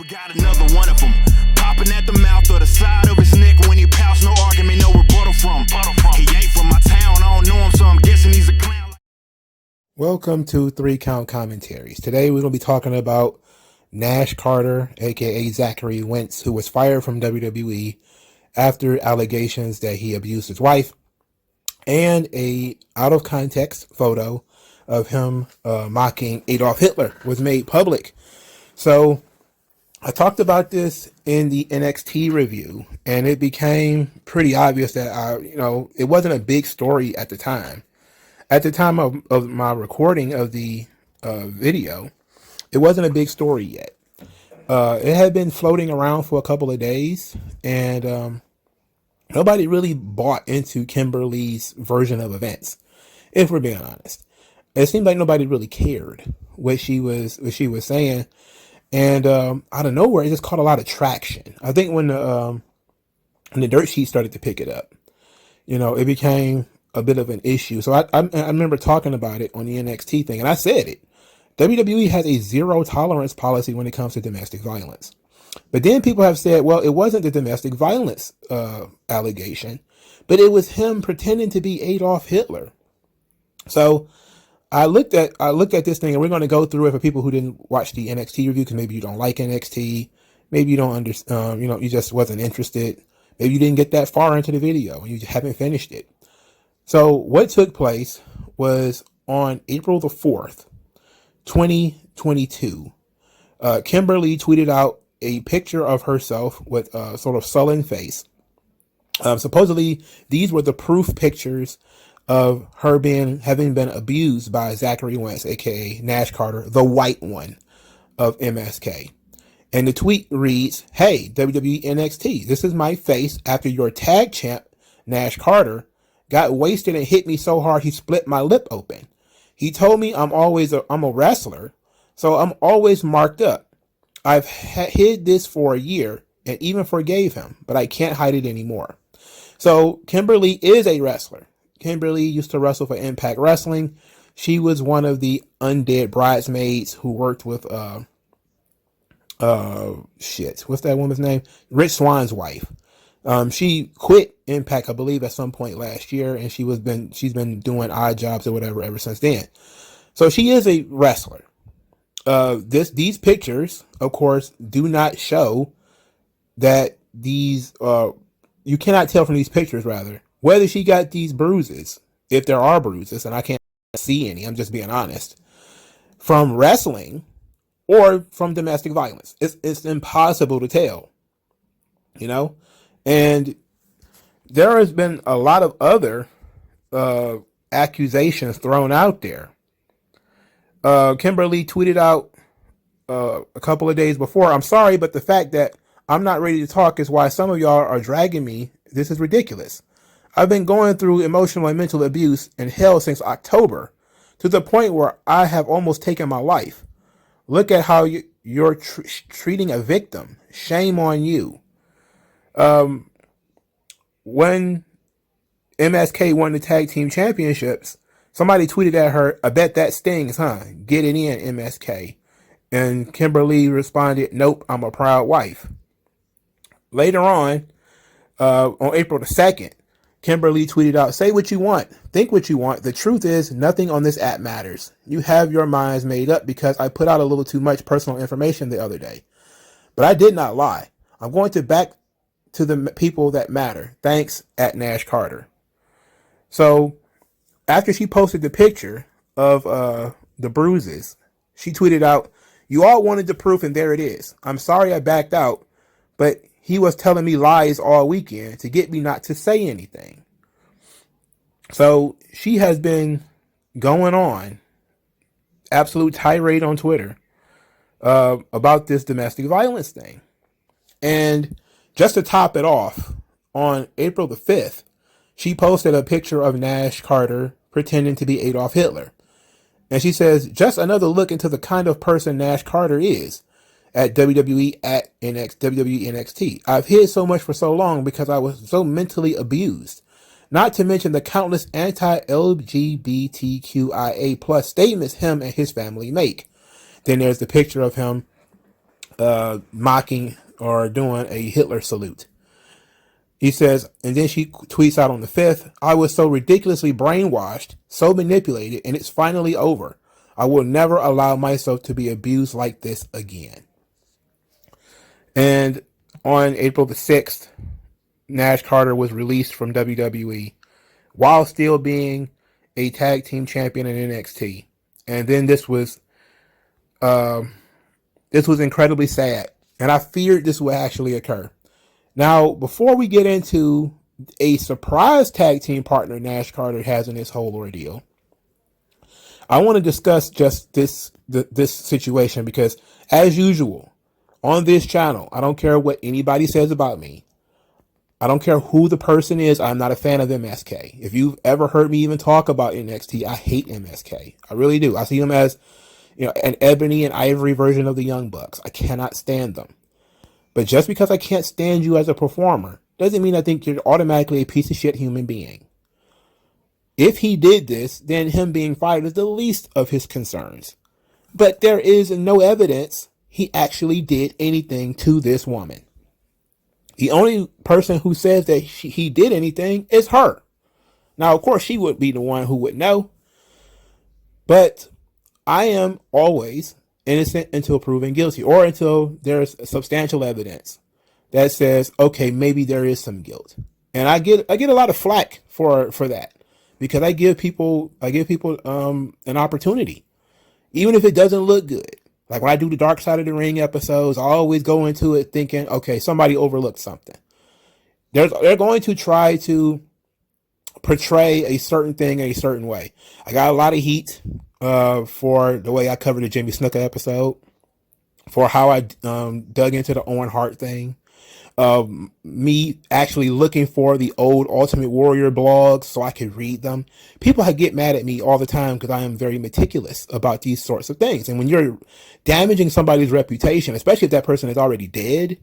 We got another one of them. Popping at the mouth or the side of his neck when he pouts. No argument, no rebuttal from. He ain't from my town, I don't know him, so I'm guessing he's a clown. Welcome to 3-Count Commentaries. Today we're going to be talking about Nash Carter, aka Zachary Wentz, who was fired from WWE after allegations that he abused his wife, and a out of context photo of him mocking Adolf Hitler was made public. So I talked about this in the NXT review, and it became pretty obvious that it wasn't a big story at the time. At the time of my recording of the video, it wasn't a big story yet. It had been floating around for a couple of days, and nobody really bought into Kimberly's version of events, if we're being honest. It seemed like nobody really cared what she was saying, and out of nowhere, it just caught a lot of traction. I think when the dirt sheet started to pick it up, it became a bit of an issue. So I remember talking about it on the NXT thing, and I said it. WWE has a zero tolerance policy when it comes to domestic violence. But then people have said, well, it wasn't the domestic violence allegation, but it was him pretending to be Adolf Hitler. So I looked at this thing, and we're going to go through it for people who didn't watch the NXT review, because maybe you don't like NXT, maybe you don't understand, you just wasn't interested, maybe you didn't get that far into the video and you just haven't finished it. So what took place was on April the 4th, 2022, Kimberly tweeted out a picture of herself with a sort of sullen face. Supposedly, these were the proof pictures of her having been abused by Zachary Wentz, aka Nash Carter, the white one of MSK. And the tweet reads, "Hey, WWENXT, this is my face after your tag champ, Nash Carter, got wasted and hit me so hard he split my lip open. He told me I'm a wrestler, so I'm always marked up. I've hid this for a year and even forgave him, but I can't hide it anymore." So Kimberly is a wrestler. Kimberly used to wrestle for Impact Wrestling. She was one of the undead bridesmaids who worked with what's that woman's name? Rich Swann's wife. She quit Impact, I believe, at some point last year, and she's been doing odd jobs or whatever ever since then. So she is a wrestler. These pictures, of course, do not show that you cannot tell from these pictures, rather, whether she got these bruises, if there are bruises, and I can't see any, I'm just being honest, from wrestling or from domestic violence. It's impossible to tell, and there has been a lot of other accusations thrown out there. Kimberly tweeted out a couple of days before, "I'm sorry, but the fact that I'm not ready to talk is why some of y'all are dragging me. This is ridiculous. I've been going through emotional and mental abuse and hell since October, to the point where I have almost taken my life. Look at how you're treating a victim. Shame on you." When MSK won the tag team championships, somebody tweeted at her, "I bet that stings, huh? Get it in, MSK." And Kimberly responded, "Nope, I'm a proud wife." Later on April the 2nd, Kimberly tweeted out, "Say what you want, think what you want. The truth is, nothing on this app matters. You have your minds made up because I put out a little too much personal information the other day. But I did not lie. I'm going to back to the people that matter. Thanks, at Nash Carter." So after she posted the picture of the bruises, she tweeted out, "You all wanted the proof, and there it is. I'm sorry I backed out, but he was telling me lies all weekend to get me not to say anything." So she has been going on absolute tirade on Twitter about this domestic violence thing. And just to top it off, on April the 5th, she posted a picture of Nash Carter pretending to be Adolf Hitler. And she says, "Just another look into the kind of person Nash Carter is. At WWE, at WWENXT. I've hid so much for so long because I was so mentally abused. Not to mention the countless anti-LGBTQIA plus statements him and his family make." Then there's the picture of him mocking or doing a Hitler salute. He says, and then she tweets out on the 5th, I was so ridiculously brainwashed, so manipulated, and it's finally over. I will never allow myself to be abused like this again. And on April the 6th, Nash Carter was released from WWE while still being a tag team champion in NXT. And then this was incredibly sad. And I feared this would actually occur. Now, before we get into a surprise tag team partner Nash Carter has in this whole ordeal, I want to discuss just this situation because, as usual, on this channel, I don't care what anybody says about me. I don't care who the person is. I'm not a fan of MSK. If you've ever heard me even talk about NXT, I hate MSK. I really do. I see them as, an ebony and ivory version of the Young Bucks. I cannot stand them. But just because I can't stand you as a performer doesn't mean I think you're automatically a piece of shit human being. If he did this, then him being fired is the least of his concerns. But there is no evidence he actually did anything to this woman. The only person who says that he did anything is her. Now, of course, she would be the one who would know. But I am always innocent until proven guilty, or until there's substantial evidence that says, okay, maybe there is some guilt. And I get a lot of flack for that, because I give people an opportunity, even if it doesn't look good. Like when I do the Dark Side of the Ring episodes, I always go into it thinking, okay, somebody overlooked something. They're going to try to portray a certain thing a certain way. I got a lot of heat for the way I covered the Jimmy Snuka episode, for how I dug into the Owen Hart thing, me actually looking for the old Ultimate Warrior blogs so I could read them. People get mad at me all the time because I am very meticulous about these sorts of things. And when you're damaging somebody's reputation, especially if that person is already dead,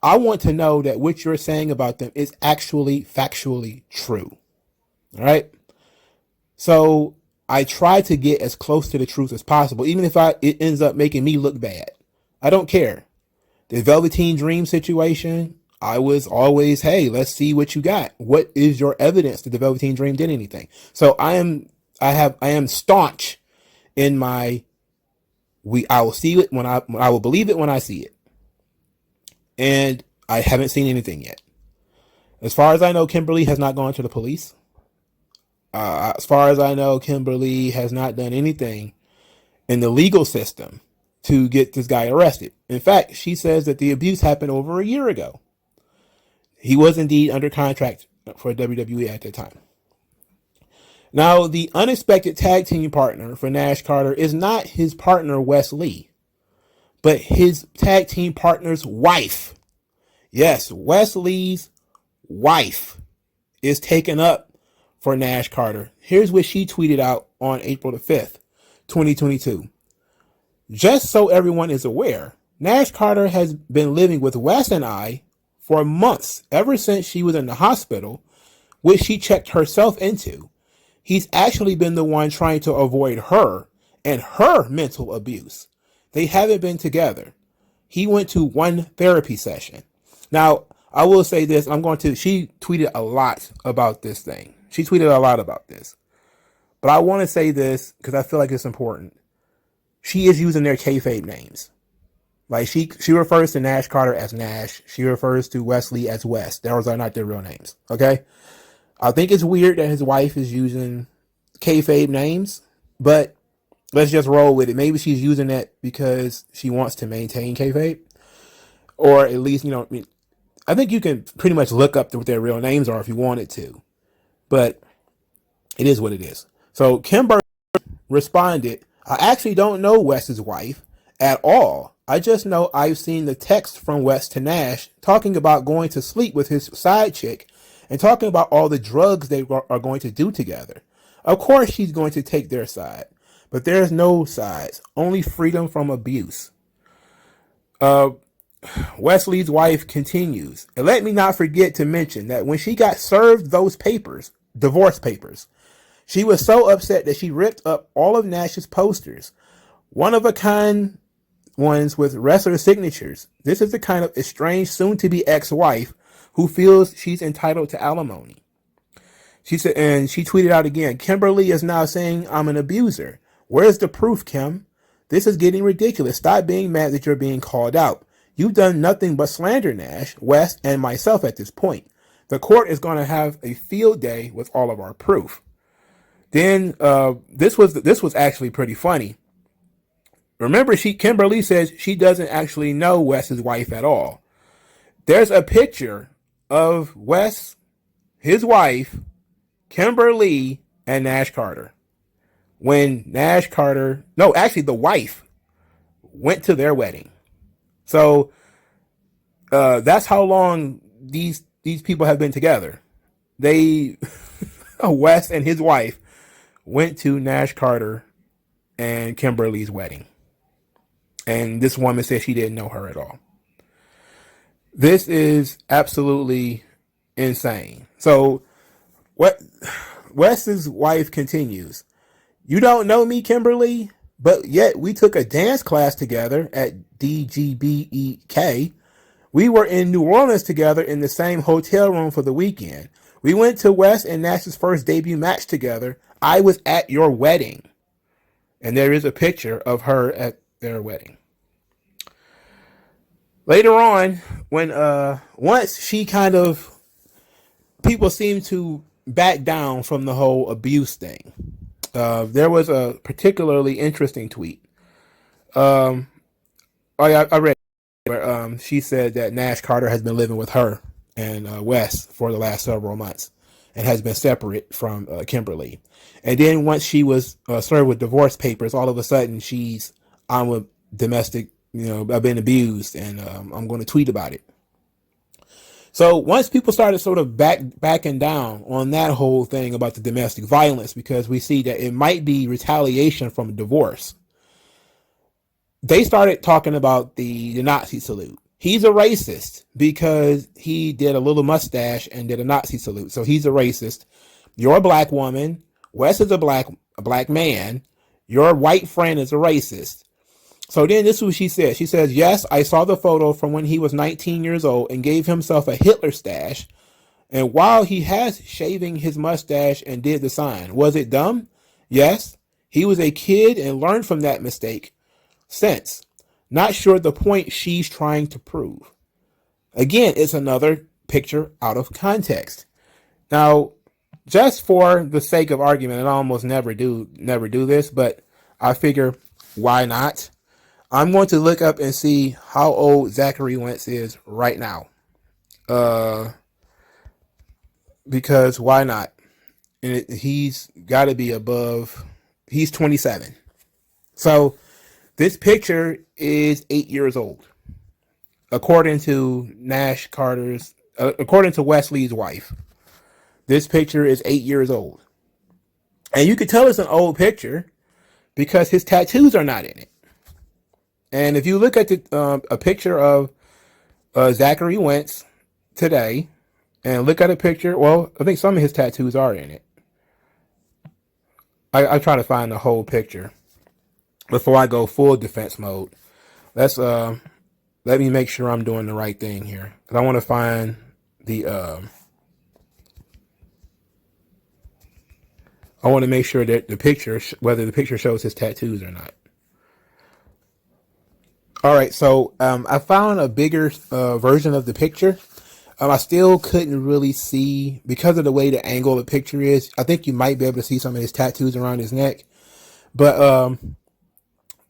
I want to know that what you're saying about them is actually factually true. All right. So I try to get as close to the truth as possible, even if it ends up making me look bad. I don't care. The Velveteen Dream situation, I was always, hey, let's see what you got. What is your evidence that the Velveteen Dream did anything? So I am staunch in my, I will see it when I will believe it when I see it. And I haven't seen anything yet. As far as I know, Kimberly has not gone to the police. As far as I know, Kimberly has not done anything in the legal system to get this guy arrested. In fact, she says that the abuse happened over a year ago. He was indeed under contract for WWE at that time. Now, the unexpected tag team partner for Nash Carter is not his partner, Wes Lee, but his tag team partner's wife. Yes, Wes Lee's wife is taken up for Nash Carter. Here's what she tweeted out on April the 5th, 2022. Just so everyone is aware, Nash Carter has been living with Wes and I for months, ever since she was in the hospital, which she checked herself into. He's actually been the one trying to avoid her and her mental abuse. They haven't been together. He went to one therapy session. Now, I will say this. She tweeted a lot about this thing. She tweeted a lot about this. But I want to say this because I feel like it's important. She is using their kayfabe names. Like she refers to Nash Carter as Nash. She refers to Wesley as Wes. Those are not their real names. Okay. I think it's weird that his wife is using kayfabe names, but let's just roll with it. Maybe she's using that because she wants to maintain kayfabe, or at least, I think you can pretty much look up what their real names are if you wanted to, but it is what it is. So Kimber responded, I actually don't know Wes's wife at all. I just know I've seen the text from Wes to Nash talking about going to sleep with his side chick and talking about all the drugs they are going to do together. Of course she's going to take their side, but there's no sides, only freedom from abuse. Wesley's wife continues, and let me not forget to mention that when she got served those papers, divorce papers, she was so upset that she ripped up all of Nash's posters. One of a kind ones with wrestler signatures. This is the kind of estranged, soon-to-be ex-wife who feels she's entitled to alimony. She said, and she tweeted out again, Kimberly is now saying I'm an abuser. Where's the proof, Kim? This is getting ridiculous. Stop being mad that you're being called out. You've done nothing but slander Nash, West, and myself at this point. The court is going to have a field day with all of our proof. Then this was actually pretty funny. Remember, Kimberly says she doesn't actually know Wes's wife at all. There's a picture of Wes, his wife, Kimberly, and Nash Carter. When Nash Carter, no, actually the wife went to their wedding. So that's how long these people have been together. They, Wes and his wife, went to Nash Carter and Kimberly's wedding. And this woman said she didn't know her at all. This is absolutely insane. So Wes's wife continues. You don't know me, Kimberly, but yet we took a dance class together at DGBEK. We were in New Orleans together in the same hotel room for the weekend. We went to Wes and Nash's first debut match together. I was at your wedding. And there is a picture of her at their wedding. Later on, when once she kind of, people seem to back down from the whole abuse thing. There was a particularly interesting tweet. I read where she said that Nash Carter has been living with her and Wes for the last several months and has been separate from Kimberly. And then once she was served with divorce papers, all of a sudden I'm a domestic, I've been abused and I'm going to tweet about it. So once people started sort of backing down on that whole thing about the domestic violence, because we see that it might be retaliation from a divorce, they started talking about the Nazi salute. He's a racist because he did a little mustache and did a Nazi salute. So he's a racist. You're a black woman. Wes is a black man. Your white friend is a racist. So then this is what she said. She says, yes, I saw the photo from when he was 19 years old and gave himself a Hitler stash. And while he has shaving his mustache and did the sign, was it dumb? Yes, he was a kid and learned from that mistake since. Not sure the point she's trying to prove. Again, it's another picture out of context. Now, just for the sake of argument, and I almost never do this, but I figure, why not? I'm going to look up and see how old Zachary Wentz is right now. Because why not? And he's got to be above, he's 27. So this picture is 8 years old. According to Nash Carter's, according to Wesley's wife, this picture is 8 years old. And you can tell it's an old picture because his tattoos are not in it. And if you look at a picture of Zachary Wentz today and look at a picture, well, I think some of his tattoos are in it. I try to find the whole picture before I go full defense mode. Let me make sure I'm doing the right thing here. I want to find the I want to make sure that the picture, whether the picture shows his tattoos or not. All right, so I found a bigger version of the picture. I still couldn't really see, because of the way the angle of the picture is, I think you might be able to see some of his tattoos around his neck. But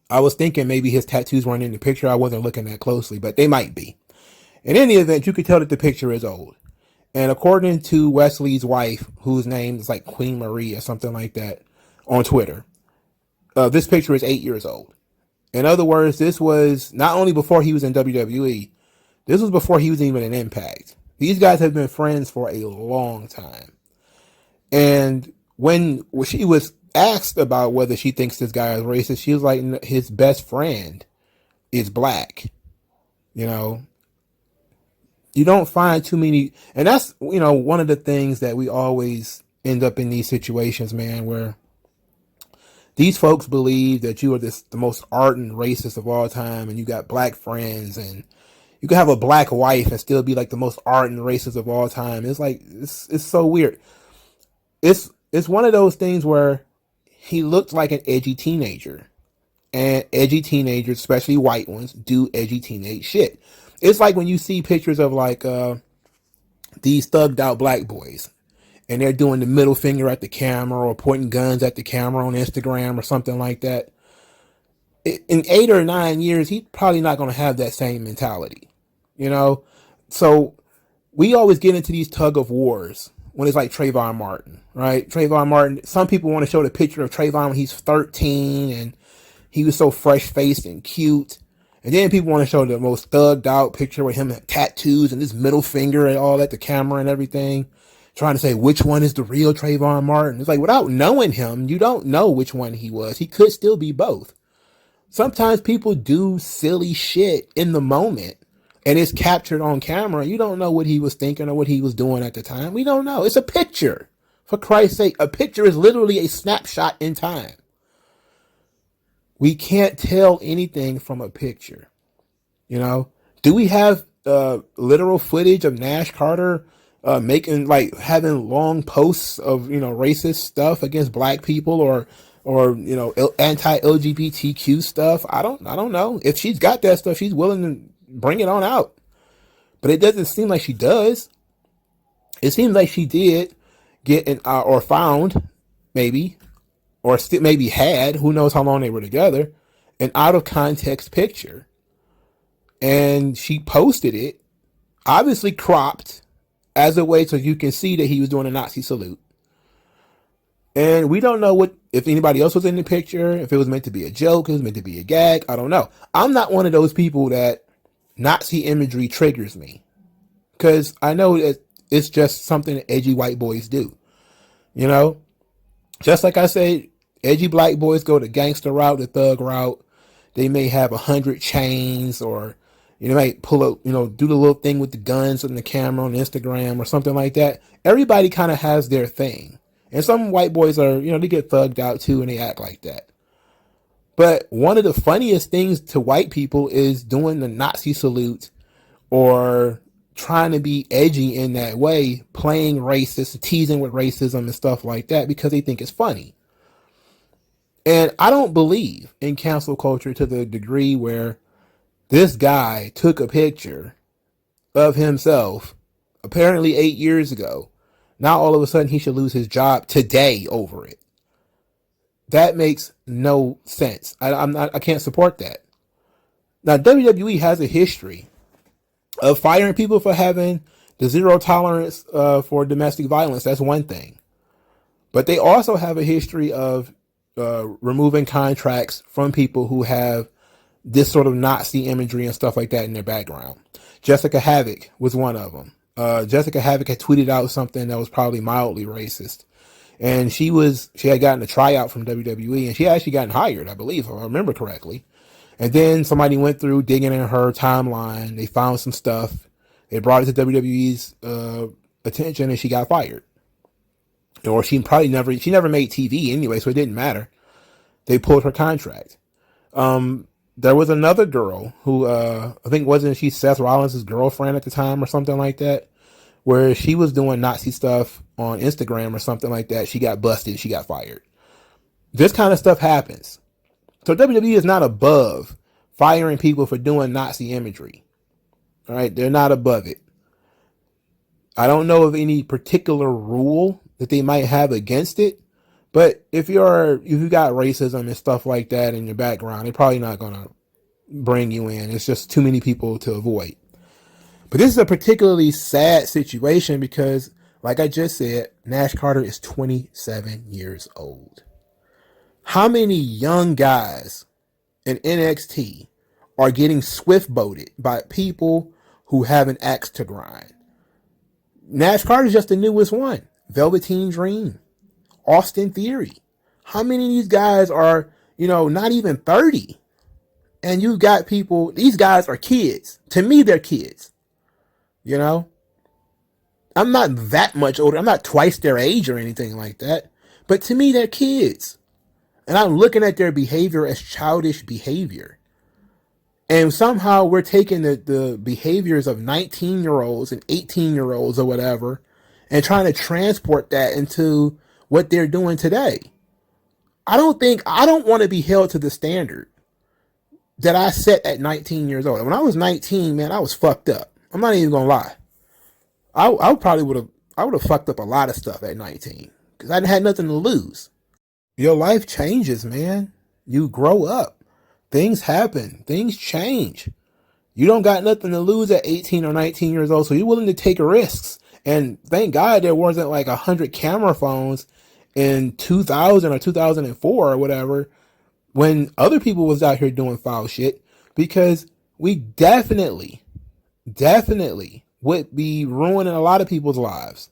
I was thinking maybe his tattoos weren't in the picture. I wasn't looking that closely, but they might be. In any event, you could tell that the picture is old. And according to Wesley's wife, whose name is like Queen Marie or something like that on Twitter, this picture is 8 years old. In other words, this was not only before he was in WWE, this was before he was even in Impact. These guys have been friends for a long time. And when she was asked about whether she thinks this guy is racist, she was like, his best friend is black. You don't find too many, and that's, one of the things that we always end up in these situations, man, where these folks believe that you are the most ardent racist of all time, and you got black friends, and you can have a black wife and still be like the most ardent racist of all time. It's like it's so weird. It's one of those things where he looked like an edgy teenager, and edgy teenagers, especially white ones, do edgy teenage shit. It's like when you see pictures of like these thugged out black boys, and they're doing the middle finger at the camera or pointing guns at the camera on Instagram or something like that. In 8 or 9 years, he's probably not going to have that same mentality, you know? So we always get into these tug of wars when it's like Trayvon Martin, right? Trayvon Martin, some people want to show the picture of Trayvon when he's 13 and he was so fresh faced and cute. And then people want to show the most thugged out picture with him with tattoos and this middle finger and all at the camera and everything, trying to say which one is the real Trayvon Martin. It's like, without knowing him, you don't know which one he was. He could still be both. Sometimes people do silly shit in the moment and it's captured on camera. You don't know what he was thinking or what he was doing at the time. We don't know. It's a picture. For Christ's sake, a picture is literally a snapshot in time. We can't tell anything from a picture. You know, do we have literal footage of Nash Carter making, like, having long posts of, you know, racist stuff against black people or you know, anti-LGBTQ stuff? I don't know. If she's got that stuff, she's willing to bring it on out. But it doesn't seem like she does. It seems like she did get an or found, maybe, or still maybe had, who knows how long they were together, an out of context picture. And she posted it, obviously cropped, as a way so you can see that he was doing a Nazi salute. And we don't know if anybody else was in the picture, if it was meant to be a joke, it was meant to be a gag. I don't know. I'm not one of those people that Nazi imagery triggers me, because I know that it's just something that edgy white boys do. You know, just like I said, edgy black boys go the gangster route, the thug route. They may have 100 chains, or you know, might pull up, you know, do the little thing with the guns and the camera on Instagram or something like that. Everybody kind of has their thing. And some white boys are, you know, they get thugged out too and they act like that. But one of the funniest things to white people is doing the Nazi salute or trying to be edgy in that way, playing racist, teasing with racism and stuff like that because they think it's funny. And I don't believe in cancel culture to the degree where this guy took a picture of himself apparently 8 years ago. Now all of a sudden he should lose his job today over it. That makes no sense. I can't support that. Now WWE has a history of firing people for having the zero tolerance for domestic violence. That's one thing. But they also have a history of removing contracts from people who have this sort of Nazi imagery and stuff like that in their background. Jessica Havoc was one of them. Jessica Havoc had tweeted out something that was probably mildly racist. And she had gotten a tryout from WWE, and she had actually gotten hired, I believe, if I remember correctly. And then somebody went through digging in her timeline. They found some stuff. They brought it to WWE's attention, and she got fired. Or she never made TV anyway, so it didn't matter. They pulled her contract. There was another girl who, I think wasn't she Seth Rollins' girlfriend at the time or something like that, where she was doing Nazi stuff on Instagram or something like that. She got busted. She got fired. This kind of stuff happens. So WWE is not above firing people for doing Nazi imagery. All right. They're not above it. I don't know of any particular rule that they might have against it. But if you got racism and stuff like that in your background, they're probably not going to bring you in. It's just too many people to avoid. But this is a particularly sad situation because, like I just said, Nash Carter is 27 years old. How many young guys in NXT are getting swift boated by people who have an axe to grind? Nash Carter is just the newest one. Velveteen Dream, Austin Theory. How many of these guys are, not even 30? And you've got people, these guys are kids. To me, they're kids. I'm not that much older. I'm not twice their age or anything like that. But to me, they're kids. And I'm looking at their behavior as childish behavior. And somehow we're taking the behaviors of 19-year-olds and 18-year-olds or whatever and trying to transport that into what they're doing today. I don't want to be held to the standard that I set at 19 years old. When I was 19, man, I was fucked up. I'm not even gonna lie. I probably would have fucked up a lot of stuff at 19 because I had nothing to lose. Your life changes, man. You grow up. Things happen. Things change. You don't got nothing to lose at 18 or 19 years old, so you're willing to take risks. And thank God there wasn't like 100 camera phones in 2000 or 2004 or whatever when other people was out here doing foul shit, because we definitely would be ruining a lot of people's lives.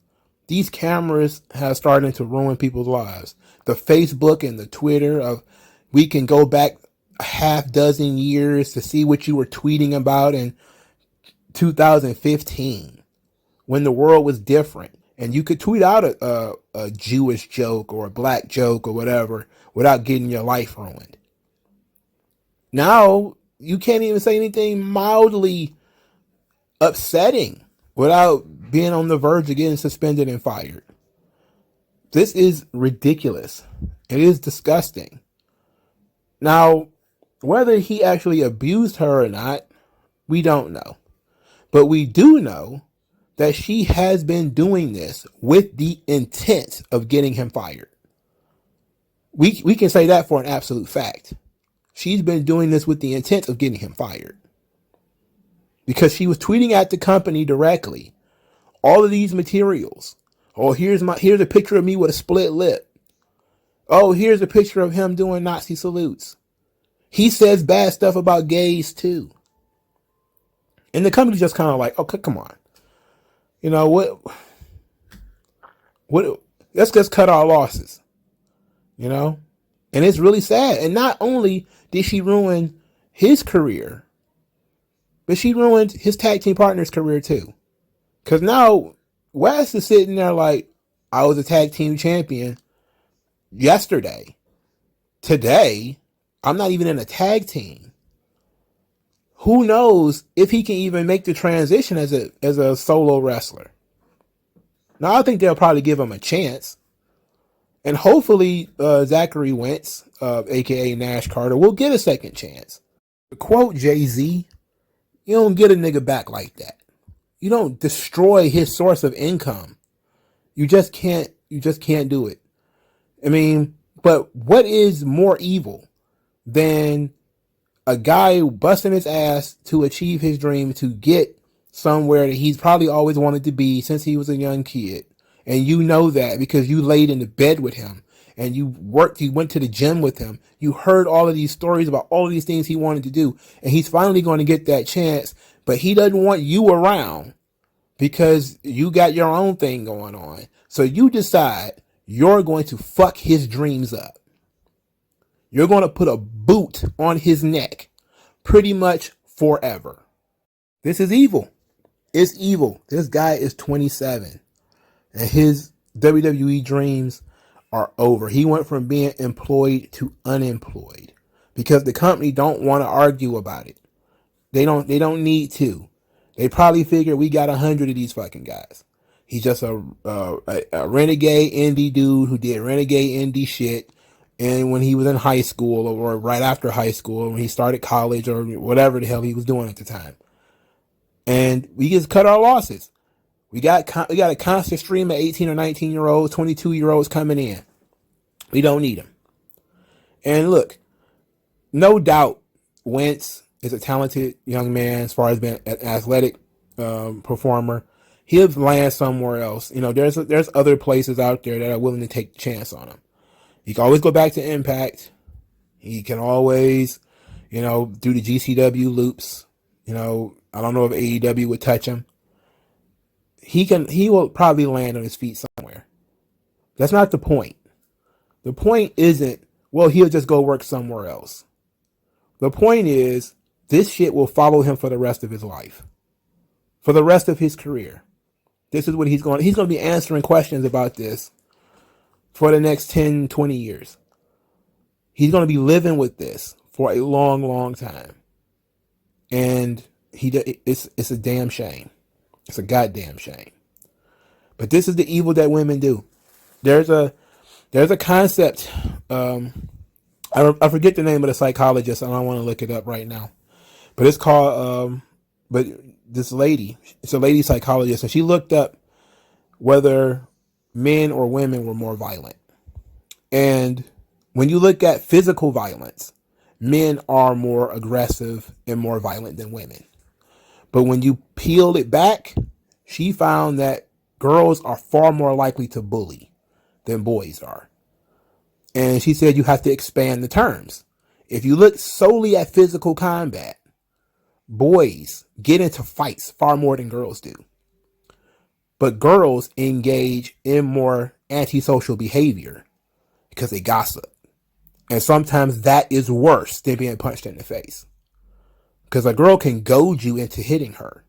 These cameras have started to ruin people's lives. The Facebook and the Twitter of we can go back a half dozen years to see what you were tweeting about in 2015 when the world was different. And you could tweet out a Jewish joke or a black joke or whatever without getting your life ruined. Now, you can't even say anything mildly upsetting without being on the verge of getting suspended and fired. This is ridiculous. It is disgusting. Now, whether he actually abused her or not, we don't know. But we do know that she has been doing this with the intent of getting him fired. We can say that for an absolute fact. She's been doing this with the intent of getting him fired. Because she was tweeting at the company directly all of these materials. Oh, here's a picture of me with a split lip. Oh, here's a picture of him doing Nazi salutes. He says bad stuff about gays too. And the company's just kind of like, okay, come on. You know what? Let's just cut our losses. You know? And it's really sad. And not only did she ruin his career, but she ruined his tag team partner's career too. Because now Wes is sitting there like, I was a tag team champion yesterday. Today, I'm not even in a tag team. Who knows if he can even make the transition as a solo wrestler. Now, I think they'll probably give him a chance. And hopefully, Zachary Wentz, a.k.a. Nash Carter, will get a second chance. To quote Jay-Z, you don't get a nigga back like that. You don't destroy his source of income. You just can't do it. I mean, but what is more evil than a guy busting his ass to achieve his dream, to get somewhere that he's probably always wanted to be since he was a young kid? And you know that because you laid in the bed with him and you went to the gym with him. You heard all of these stories about all of these things he wanted to do. And he's finally going to get that chance, but he doesn't want you around because you got your own thing going on. So you decide you're going to fuck his dreams up. You're going to put a boot on his neck pretty much forever. This is evil. It's evil. This guy is 27 and his WWE dreams are over. He went from being employed to unemployed because the company don't want to argue about it. They don't need to. They probably figure we got 100 of these fucking guys. He's just a renegade indie dude who did renegade indie shit. And when he was in high school or right after high school, when he started college or whatever the hell he was doing at the time. And we just cut our losses. We got a constant stream of 18 or 19-year-olds, 22-year-olds coming in. We don't need them. And look, no doubt Wentz is a talented young man as far as being an athletic performer. He'll land somewhere else. You know, there's other places out there that are willing to take a chance on him. He can always go back to Impact. He can always, you know, do the GCW loops. You know, I don't know if AEW would touch him. He will probably land on his feet somewhere. That's not the point. The point isn't, well, he'll just go work somewhere else. The point is, this shit will follow him for the rest of his life. For the rest of his career. This is what he's going to be answering questions about this for the next 10, 20 years. He's going to be living with this for a long, long time. And it's a damn shame. It's a goddamn shame. But this is the evil that women do. There's a concept. I forget the name of the psychologist. I don't want to look it up right now. But it's called. But this lady, it's a lady psychologist, and she looked up whether men or women were more violent. And when you look at physical violence, men are more aggressive and more violent than women. But when you peel it back, she found that girls are far more likely to bully than boys are. And she said you have to expand the terms. If you look solely at physical combat, boys get into fights far more than girls do. But girls engage in more antisocial behavior because they gossip. And sometimes that is worse than being punched in the face. Because a girl can goad you into hitting her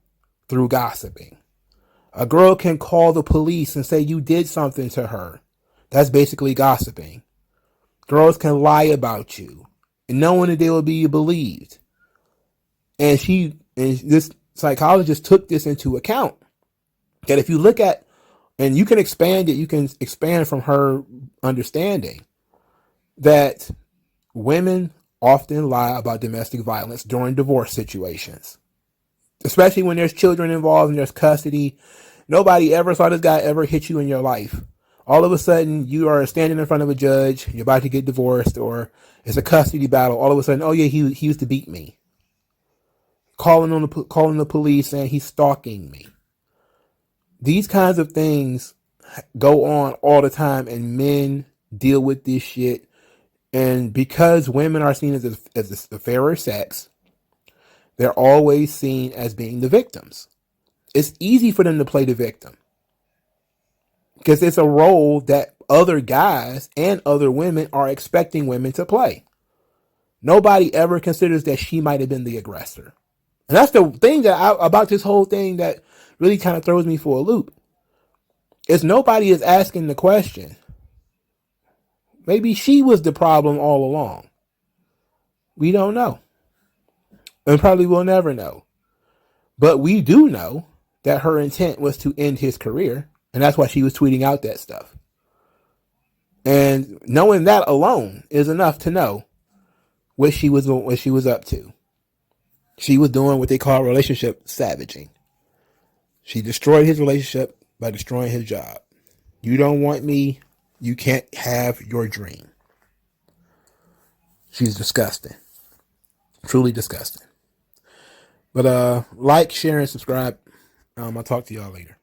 through gossiping. A girl can call the police and say you did something to her. That's basically gossiping. Girls can lie about you, and knowing that they will be believed. And this psychologist took this into account. That if you look at, and you can expand it, you can expand from her understanding that women often lie about domestic violence during divorce situations, especially when there's children involved and there's custody. Nobody ever saw this guy ever hit you in your life. All of a sudden, you are standing in front of a judge, you're about to get divorced, or it's a custody battle. All of a sudden, oh yeah, he used to beat me. Calling the police saying he's stalking me. These kinds of things go on all the time, and men deal with this shit. And because women are seen as the fairer sex, they're always seen as being the victims. It's easy for them to play the victim because it's a role that other guys and other women are expecting women to play. Nobody ever considers that she might have been the aggressor. And that's the thing about this whole thing that really kind of throws me for a loop. Is nobody is asking the question. Maybe she was the problem all along. We don't know. And probably will never know. But we do know that her intent was to end his career. And that's why she was tweeting out that stuff. And knowing that alone is enough to know what she was up to. She was doing what they call relationship savaging. She destroyed his relationship by destroying his job. You don't want me, you can't have your dream. She's disgusting. Truly disgusting. But like, share, and subscribe. I'll talk to y'all later.